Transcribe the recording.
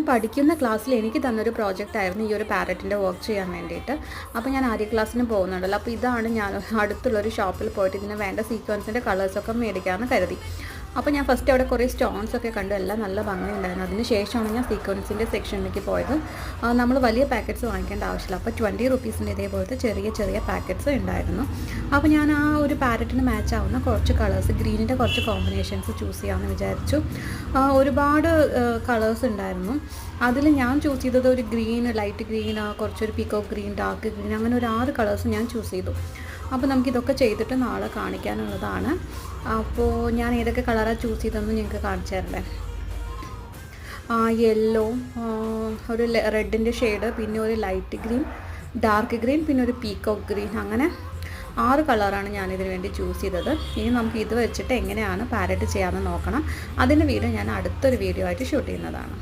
ഞാൻ പഠിക്കുന്ന ക്ലാസ്സിൽ എനിക്ക് തന്നൊരു പ്രോജക്റ്റായിരുന്നു ഈ ഒരു പാരറ്റിൻ്റെ വർക്ക് ചെയ്യാൻ വേണ്ടിയിട്ട്. അപ്പോൾ ഞാൻ ആര്യ ക്ലാസ്സിന് പോകുന്നുണ്ടല്ലോ, അപ്പോൾ ഇതാണ് ഞാൻ അടുത്തുള്ളൊരു ഷോപ്പിൽ പോയിട്ട് ഇതിന് വേണ്ട സീക്വൻസിൻ്റെ കളേഴ്സൊക്കെ മേടിക്കാമെന്ന് കരുതി. അപ്പോൾ ഞാൻ ഫസ്റ്റ് അവിടെ കുറേ സ്റ്റോൺസൊക്കെ കണ്ടു, എല്ലാം നല്ല ഭംഗിയുണ്ടായിരുന്നു. അതിന് ശേഷമാണ് ഞാൻ സീക്വൻസിൻ്റെ സെക്ഷനിലേക്ക് പോയത്. നമ്മൾ വലിയ പാക്കറ്റ്സ് വാങ്ങിക്കേണ്ട ആവശ്യമില്ല. അപ്പോൾ 20 റുപ്പീസിൻ്റെ ഇതേപോലത്തെ ചെറിയ ചെറിയ പാക്കറ്റ്സ് ഉണ്ടായിരുന്നു. അപ്പോൾ ഞാൻ ആ ഒരു പാരറ്റിന് മാച്ച് ആവുന്ന കുറച്ച് കളേഴ്സ്, ഗ്രീനിൻ്റെ കുറച്ച് കോമ്പിനേഷൻസ് ചൂസ് ചെയ്യാമെന്ന് വിചാരിച്ചു. ഒരുപാട് കളേഴ്സ് ഉണ്ടായിരുന്നു. അതിൽ ഞാൻ ചൂസ് ചെയ്തത് ഒരു ഗ്രീൻ, ലൈറ്റ് ഗ്രീൻ, കുറച്ചൊരു പീക്കോക്ക് ഗ്രീൻ, ഡാർക്ക് ഗ്രീൻ, അങ്ങനെ ഒരു 6 കളേഴ്സ് ഞാൻ ചൂസ് ചെയ്തു. അപ്പോൾ നമുക്കിതൊക്കെ ചെയ്തിട്ട് നാളെ കാണിക്കാനുള്ളതാണ്. അപ്പോൾ ഞാൻ ഏതൊക്കെ കളറാണ് ചൂസ് ചെയ്തതെന്ന് നിങ്ങൾക്ക് കാണിച്ചു തരണ്ടേ. യെല്ലോ, ഒരു റെഡിൻ്റെ ഷെയ്ഡ്, പിന്നെ ഒരു ലൈറ്റ് ഗ്രീൻ, ഡാർക്ക് ഗ്രീൻ, പിന്നെ ഒരു പീക്കോക്ക് ഗ്രീൻ, അങ്ങനെ 6 കളറാണ് ഞാനിതിന് വേണ്ടി ചൂസ് ചെയ്തത്. ഇനി നമുക്ക് ഇത് വെച്ചിട്ട് എങ്ങനെയാണ് പാരറ്റ് ചെയ്യാമെന്ന് നോക്കണം. അതിൻ്റെ വീഡിയോ ഞാൻ അടുത്തൊരു വീഡിയോ ആയിട്ട് ഷൂട്ട് ചെയ്യുന്നതാണ്.